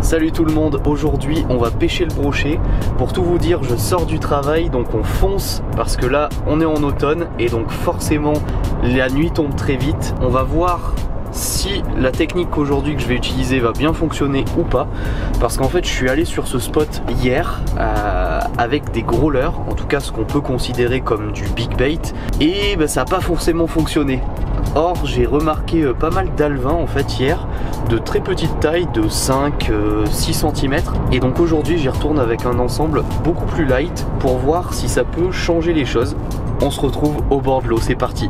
Salut tout le monde, aujourd'hui on va pêcher le brochet. Pour tout vous dire, je sors du travail, donc on fonce parce que là on est en automne et donc forcément la nuit tombe très vite. On va voir si la technique aujourd'hui que je vais utiliser va bien fonctionner ou pas, parce qu'en fait je suis allé sur ce spot hier avec des gros leurres, en tout cas ce qu'on peut considérer comme du big bait, et ça n'a pas forcément fonctionné. Or j'ai remarqué pas mal d'alevins en fait hier, de très petite taille, de 5-6 cm, et donc aujourd'hui j'y retourne avec un ensemble beaucoup plus light pour voir si ça peut changer les choses. On se retrouve au bord de l'eau, c'est parti.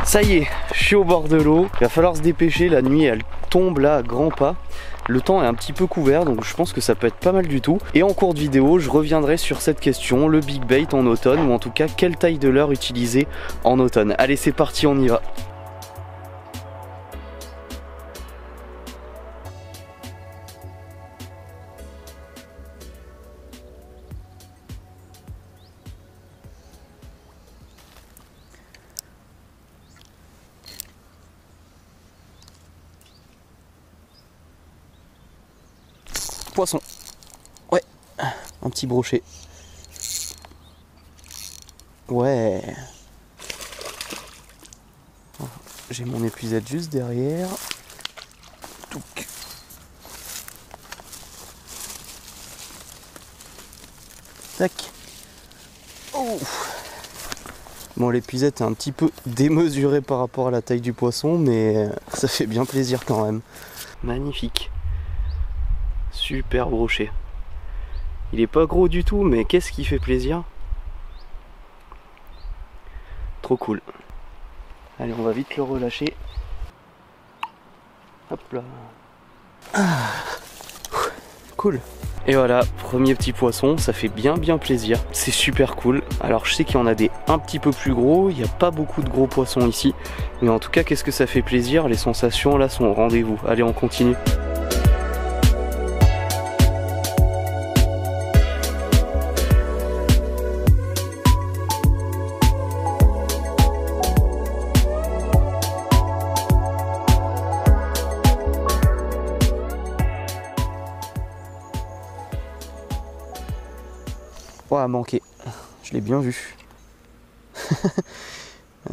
Ça y est, je suis au bord de l'eau, il va falloir se dépêcher, la nuit elle tombe là à grands pas. Le temps est un petit peu couvert, donc je pense que ça peut être pas mal du tout. Et en cours de vidéo, je reviendrai sur cette question, le big bait en automne, ou en tout cas quelle taille de leurre utiliser en automne. Allez, c'est parti, on y va. Poisson. Ouais, un petit brochet. Ouais. J'ai mon épuisette juste derrière. Touc. Tac. Oh. Bon, l'épuisette est un petit peu démesurée par rapport à la taille du poisson, mais ça fait bien plaisir quand même. Magnifique. Super brochet. Il est pas gros du tout, mais qu'est-ce qui fait plaisir. Trop cool. Allez, on va vite le relâcher. Hop là. Ah. Cool. Et voilà, premier petit poisson, ça fait bien plaisir. C'est super cool. Alors je sais qu'il y en a des un petit peu plus gros, il n'y a pas beaucoup de gros poissons ici. Mais en tout cas, qu'est-ce que ça fait plaisir. Les sensations là sont au rendez-vous. Allez, on continue. Oh, à manquer, je l'ai bien vu.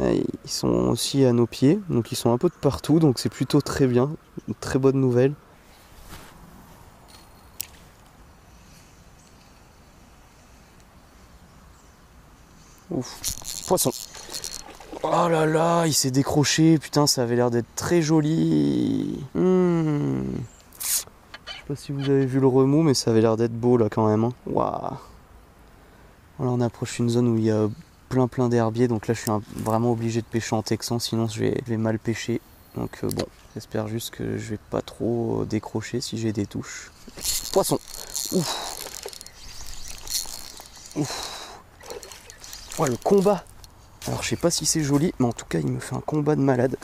Ils sont aussi à nos pieds, donc ils sont un peu de partout, donc c'est plutôt très bien, une très bonne nouvelle. Ouf, poisson. Oh là là, il s'est décroché, putain, ça avait l'air d'être très joli. Je sais pas si vous avez vu le remous, mais ça avait l'air d'être beau là quand même. Hein. Waouh. Voilà, on approche une zone où il y a plein d'herbiers, donc là je suis vraiment obligé de pêcher en texan, sinon je vais mal pêcher. Donc bon, j'espère juste que je vais pas trop décrocher si j'ai des touches. Poisson. Ouf. Ouf. Oh, le combat. Alors je sais pas si c'est joli, mais en tout cas il me fait un combat de malade.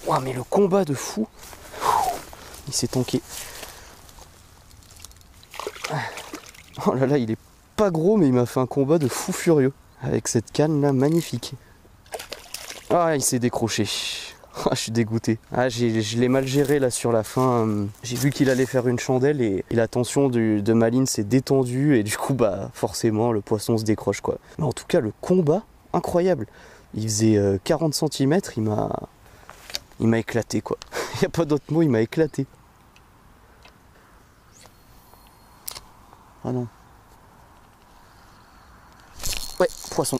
Waouh, mais le combat de fou. Il s'est tanké. Oh là là, il est pas gros, mais il m'a fait un combat de fou furieux. Avec cette canne là, magnifique. Ah, il s'est décroché. Ah, je suis dégoûté. Ah, je l'ai mal géré là sur la fin. J'ai vu qu'il allait faire une chandelle et la tension de ma ligne s'est détendue. Et du coup, forcément, le poisson se décroche quoi. Mais en tout cas, le combat, incroyable. Il faisait 40 cm, il m'a éclaté quoi. Il n'y a pas d'autre mot, il m'a éclaté. Ah non. Ouais, poisson.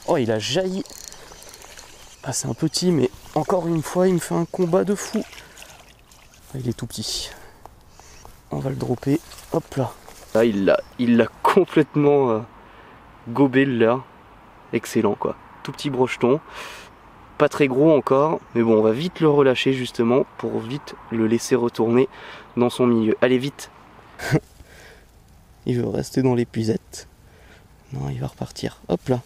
Oh, il a jailli. Ah, c'est un petit, mais encore une fois, il me fait un combat de fou. Ah, il est tout petit. On va le dropper. Hop là. Là, il l'a complètement gobé le leurre. Excellent, quoi. Tout petit brocheton. Pas très gros encore, mais bon, on va vite le relâcher justement pour vite le laisser retourner dans son milieu. Allez, vite. Il veut rester dans l'épuisette. Non, il va repartir. Hop là.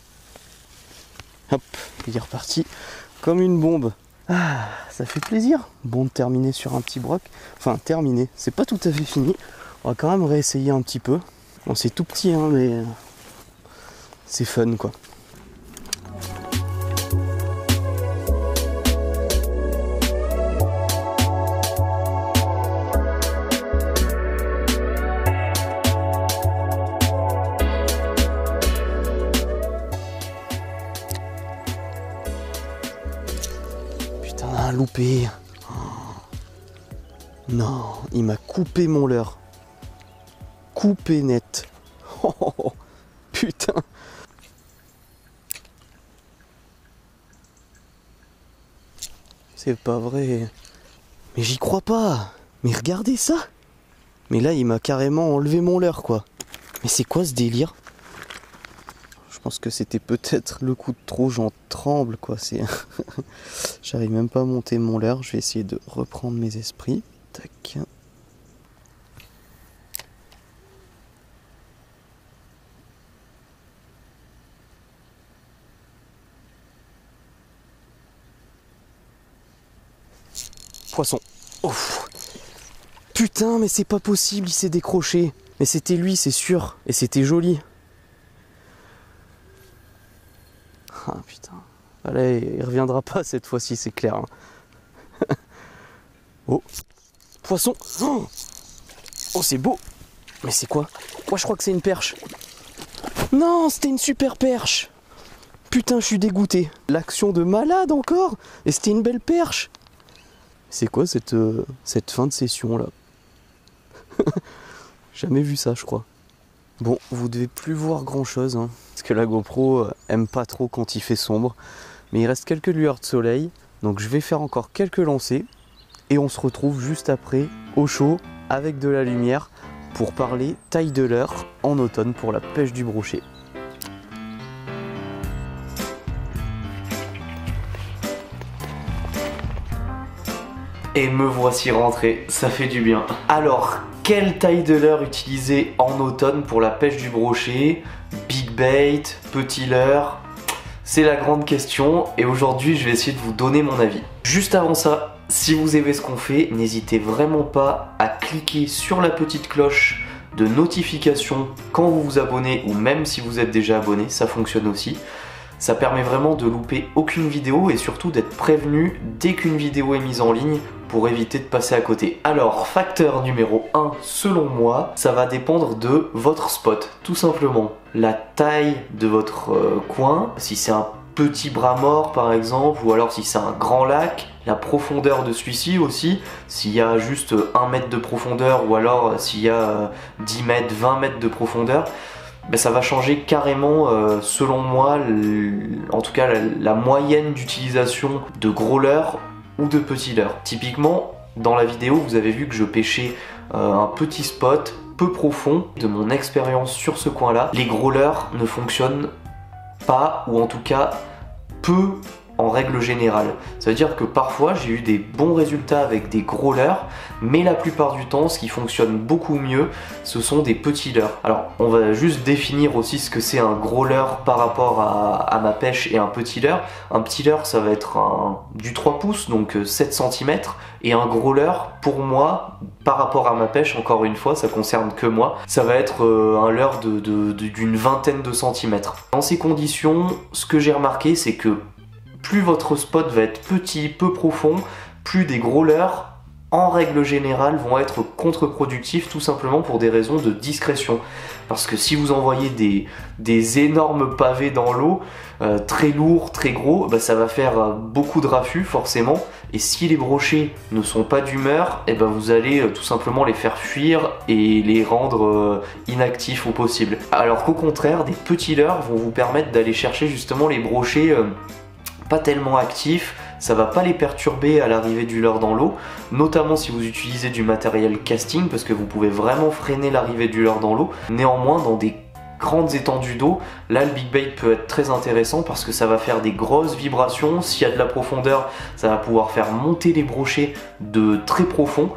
Hop, il est reparti comme une bombe. Ah, ça fait plaisir. Bon de terminer sur un petit broc. Enfin, terminé. C'est pas tout à fait fini. On va quand même réessayer un petit peu. Bon, c'est tout petit, hein, mais c'est fun quoi. Putain, un loupé. Oh. Non, il m'a coupé mon leurre. Coupé net. Oh, putain. C'est pas vrai. Mais j'y crois pas. Mais regardez ça. Mais là, il m'a carrément enlevé mon leurre, quoi. Mais c'est quoi ce délire? Je pense que c'était peut-être le coup de trop, j'en tremble, quoi. C'est... J'arrive même pas à monter mon leurre. Je vais essayer de reprendre mes esprits. Tac. Poisson. Ouf. Putain, mais c'est pas possible, il s'est décroché. Mais c'était lui, c'est sûr. Et c'était joli. Ah putain. Allez, il reviendra pas cette fois-ci, c'est clair. Hein. Oh. Poisson. Oh, oh c'est beau. Mais c'est quoi? Moi je crois que c'est une perche. Non, c'était une super perche. Putain, je suis dégoûté. L'action de malade encore. Et c'était une belle perche. C'est quoi cette fin de session là? Jamais vu ça, je crois. Bon, vous devez plus voir grand chose, hein, parce que la GoPro aime pas trop quand il fait sombre. Mais il reste quelques lueurs de soleil, donc je vais faire encore quelques lancers. Et on se retrouve juste après, au chaud, avec de la lumière, pour parler taille de leurre en automne pour la pêche du brochet. Et me voici rentré, ça fait du bien. Alors, quelle taille de leurre utiliser en automne pour la pêche du brochet? Big bait, petit leurre? C'est la grande question et aujourd'hui je vais essayer de vous donner mon avis. Juste avant ça, si vous aimez ce qu'on fait, n'hésitez vraiment pas à cliquer sur la petite cloche de notification quand vous vous abonnez ou même si vous êtes déjà abonné, ça fonctionne aussi. Ça permet vraiment de louper aucune vidéo et surtout d'être prévenu dès qu'une vidéo est mise en ligne pour éviter de passer à côté. Alors, facteur numéro 1, selon moi, ça va dépendre de votre spot, tout simplement. La taille de votre coin, si c'est un petit bras mort par exemple, ou alors si c'est un grand lac, la profondeur de celui-ci aussi, s'il y a juste 1 mètre de profondeur ou alors s'il y a 10 mètres, 20 mètres de profondeur, ben ça va changer carrément, selon moi, en tout cas la moyenne d'utilisation de gros leurres ou de petits leurres. Typiquement, dans la vidéo, vous avez vu que je pêchais un petit spot peu profond. De mon expérience sur ce coin-là, les gros leurres ne fonctionnent pas, ou en tout cas peu en règle générale. Ça veut dire que parfois j'ai eu des bons résultats avec des gros leurres, mais la plupart du temps ce qui fonctionne beaucoup mieux ce sont des petits leurres. Alors on va juste définir aussi ce que c'est un gros leurre par rapport à ma pêche et un petit leurre. Un petit leurre ça va être du 3 pouces, donc 7 cm, et un gros leurre pour moi par rapport à ma pêche, encore une fois ça concerne que moi, ça va être un leurre d'une vingtaine de centimètres. Dans ces conditions, ce que j'ai remarqué c'est que plus votre spot va être petit, peu profond, plus des gros leurres, en règle générale, vont être contre-productifs tout simplement pour des raisons de discrétion. Parce que si vous envoyez des énormes pavés dans l'eau, très lourds, très gros, bah ça va faire beaucoup de raffus forcément. Et si les brochets ne sont pas d'humeur, et ben vous allez tout simplement les faire fuir et les rendre inactifs au possible. Alors qu'au contraire, des petits leurres vont vous permettre d'aller chercher justement les brochets pas tellement actifs, ça va pas les perturber à l'arrivée du leurre dans l'eau, notamment si vous utilisez du matériel casting, parce que vous pouvez vraiment freiner l'arrivée du leurre dans l'eau. Néanmoins, dans des grandes étendues d'eau, là le big bait peut être très intéressant parce que ça va faire des grosses vibrations. S'il y a de la profondeur, ça va pouvoir faire monter les brochets de très profond.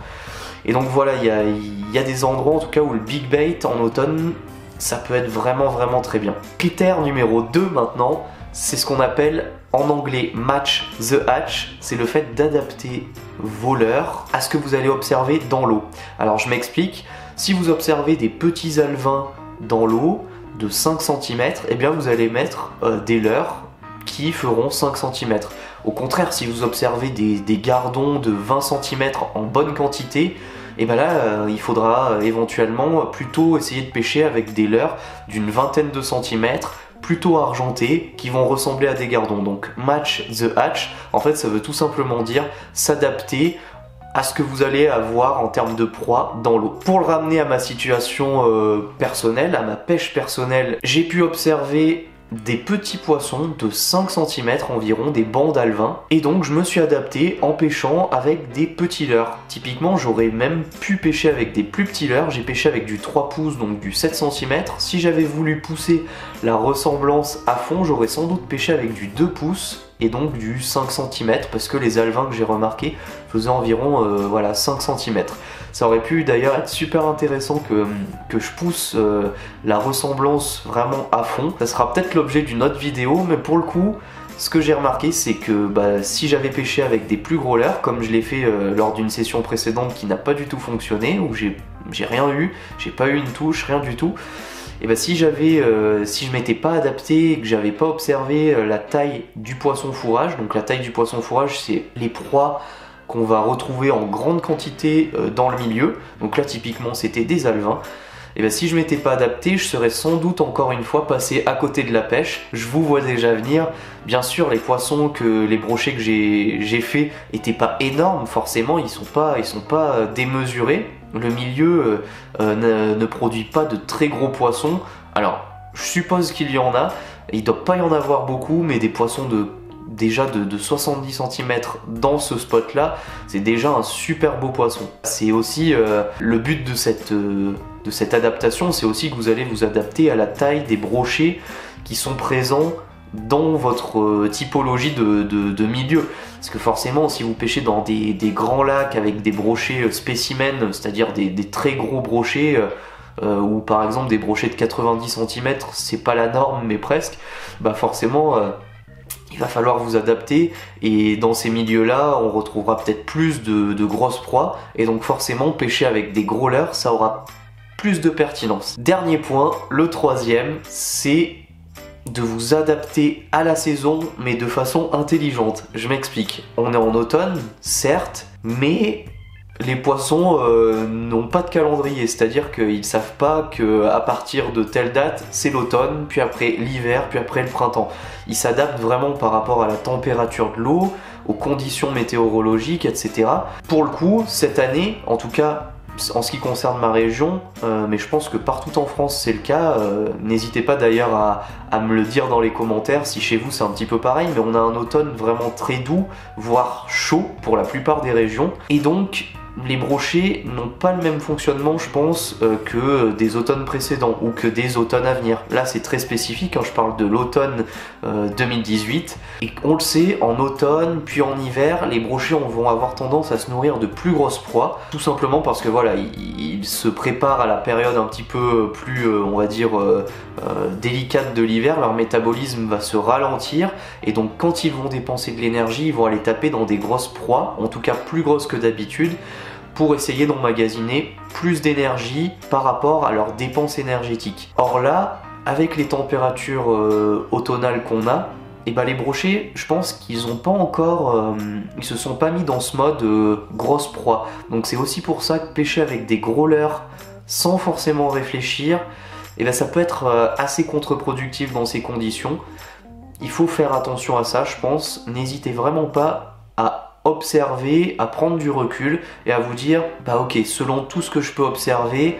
Et donc voilà, il y a des endroits en tout cas où le big bait en automne, ça peut être vraiment très bien. Critère numéro 2 maintenant, c'est ce qu'on appelle en anglais match the hatch, c'est le fait d'adapter vos leurres à ce que vous allez observer dans l'eau. Alors je m'explique, si vous observez des petits alevins dans l'eau de 5 cm, et bien vous allez mettre des leurres qui feront 5 cm. Au contraire, si vous observez des gardons de 20 cm en bonne quantité, et bien là il faudra éventuellement plutôt essayer de pêcher avec des leurres d'une vingtaine de centimètres, plutôt argentés, qui vont ressembler à des gardons. Donc match the hatch, en fait ça veut tout simplement dire s'adapter à ce que vous allez avoir en termes de proie dans l'eau. Pour le ramener à ma situation personnelle, à ma pêche personnelle, j'ai pu observer des petits poissons de 5 cm environ, des bancs d'alevin, et donc je me suis adapté en pêchant avec des petits leurres. Typiquement j'aurais même pu pêcher avec des plus petits leurres, j'ai pêché avec du 3 pouces, donc du 7 cm. Si j'avais voulu pousser la ressemblance à fond, j'aurais sans doute pêché avec du 2 pouces et donc du 5 cm, parce que les alevins que j'ai remarqué faisaient environ voilà, 5 cm. Ça aurait pu d'ailleurs être super intéressant que je pousse la ressemblance vraiment à fond. Ça sera peut-être l'objet d'une autre vidéo, mais pour le coup, ce que j'ai remarqué, c'est que si j'avais pêché avec des plus gros leurres, comme je l'ai fait lors d'une session précédente qui n'a pas du tout fonctionné, où j'ai rien eu, j'ai pas eu une touche, rien du tout, et si je m'étais pas adapté et que j'avais pas observé la taille du poisson fourrage, donc la taille du poisson fourrage, c'est les proies qu'on va retrouver en grande quantité dans le milieu, donc là typiquement c'était des alevins, et si je m'étais pas adapté, je serais sans doute encore une fois passé à côté de la pêche. Je vous vois déjà venir. Bien sûr, les poissons les brochets que j'ai fait étaient pas énormes, forcément, ils sont pas démesurés. Le milieu ne produit pas de très gros poissons. Alors, je suppose qu'il y en a. Il doit pas y en avoir beaucoup, mais des poissons déjà de 70 cm dans ce spot là, c'est déjà un super beau poisson. C'est aussi le but de cette adaptation, c'est aussi que vous allez vous adapter à la taille des brochets qui sont présents dans votre typologie de milieu. Parce que forcément, si vous pêchez dans des grands lacs avec des brochets spécimens, c'est-à-dire des très gros brochets, ou par exemple des brochets de 90 cm, c'est pas la norme mais presque, forcément il va falloir vous adapter, et dans ces milieux-là, on retrouvera peut-être plus de grosses proies, et donc forcément, pêcher avec des gros leurres, ça aura plus de pertinence. Dernier point, le troisième, c'est de vous adapter à la saison, mais de façon intelligente. Je m'explique. On est en automne, certes, mais les poissons n'ont pas de calendrier, c'est-à-dire qu'ils ne savent pas qu'à partir de telle date, c'est l'automne, puis après l'hiver, puis après le printemps. Ils s'adaptent vraiment par rapport à la température de l'eau, aux conditions météorologiques, etc. Pour le coup, cette année, en tout cas en ce qui concerne ma région, mais je pense que partout en France c'est le cas, n'hésitez pas d'ailleurs à me le dire dans les commentaires si chez vous c'est un petit peu pareil, mais on a un automne vraiment très doux, voire chaud pour la plupart des régions, et donc les brochets n'ont pas le même fonctionnement, je pense, que des automnes précédents ou que des automnes à venir. Là, c'est très spécifique, hein, je parle de l'automne 2018. Et on le sait, en automne, puis en hiver, les brochets vont avoir tendance à se nourrir de plus grosses proies, tout simplement parce que voilà, ils se préparent à la période un petit peu plus, on va dire, délicate de l'hiver. Leur métabolisme va se ralentir, et donc quand ils vont dépenser de l'énergie, ils vont aller taper dans des grosses proies, en tout cas plus grosses que d'habitude, pour essayer d'emmagasiner plus d'énergie par rapport à leurs dépenses énergétiques. Or là, avec les températures automnales qu'on a, les brochets, je pense qu'ils ont pas encore, ils se sont pas mis dans ce mode grosse proie. Donc c'est aussi pour ça que pêcher avec des gros leurres sans forcément réfléchir, ça peut être assez contre-productif dans ces conditions. Il faut faire attention à ça, je pense. N'hésitez vraiment pas à observer, à prendre du recul et à vous dire ok, selon tout ce que je peux observer,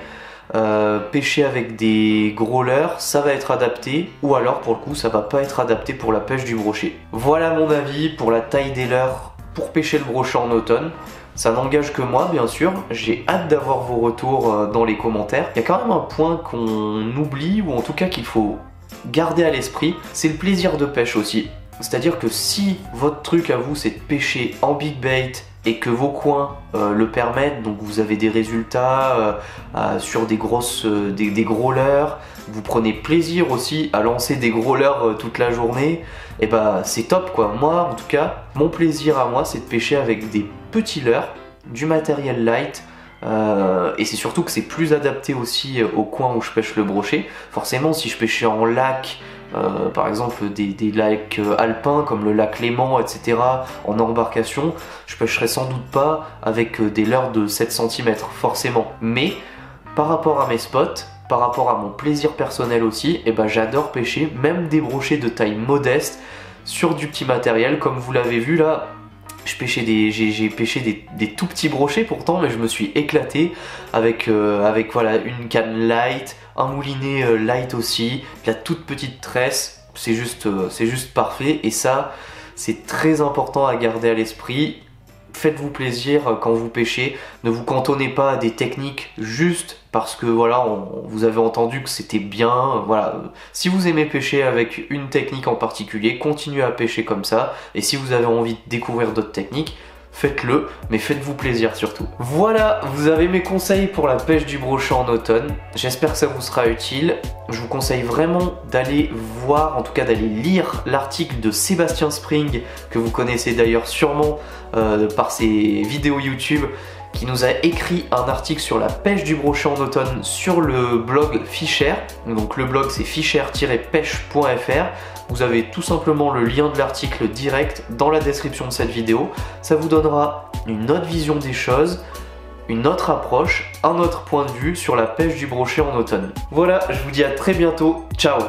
pêcher avec des gros leurres ça va être adapté, ou alors pour le coup ça va pas être adapté pour la pêche du brochet. Voilà mon avis pour la taille des leurres pour pêcher le brochet en automne. Ça n'engage que moi bien sûr, j'ai hâte d'avoir vos retours dans les commentaires. Il y a quand même un point qu'on oublie, ou en tout cas qu'il faut garder à l'esprit, c'est le plaisir de pêche aussi. C'est-à-dire que si votre truc à vous c'est de pêcher en big bait et que vos coins le permettent, donc vous avez des résultats sur des gros leurres, vous prenez plaisir aussi à lancer des gros leurres toute la journée, c'est top quoi. Moi en tout cas, mon plaisir à moi c'est de pêcher avec des petits leurres, du matériel light, et c'est surtout que c'est plus adapté aussi au coin où je pêche le brochet. Forcément, si je pêchais en lac, par exemple des lacs alpins comme le lac Léman, etc., en embarcation, je pêcherais sans doute pas avec des leurres de 7 cm, forcément. Mais par rapport à mes spots, par rapport à mon plaisir personnel aussi, et ben j'adore pêcher même des brochets de taille modeste sur du petit matériel. Comme vous l'avez vu là, j'ai pêché des tout petits brochets pourtant, mais je me suis éclaté avec voilà, une canne light, un moulinet light aussi, de la toute petite tresse. C'est juste parfait, et ça c'est très important à garder à l'esprit. Faites-vous plaisir quand vous pêchez, ne vous cantonnez pas à des techniques juste parce que voilà, vous avez entendu que c'était bien. Voilà. Si vous aimez pêcher avec une technique en particulier, continuez à pêcher comme ça, et si vous avez envie de découvrir d'autres techniques, faites-le, mais faites-vous plaisir surtout. Voilà, vous avez mes conseils pour la pêche du brochet en automne. J'espère que ça vous sera utile. Je vous conseille vraiment d'aller voir, en tout cas d'aller lire l'article de Sébastien Spring, que vous connaissez d'ailleurs sûrement par ses vidéos YouTube, qui nous a écrit un article sur la pêche du brochet en automne sur le blog Fisher. Donc le blog c'est fisher-pêche.fr. Vous avez tout simplement le lien de l'article direct dans la description de cette vidéo. Ça vous donnera une autre vision des choses, une autre approche, un autre point de vue sur la pêche du brochet en automne. Voilà, je vous dis à très bientôt. Ciao!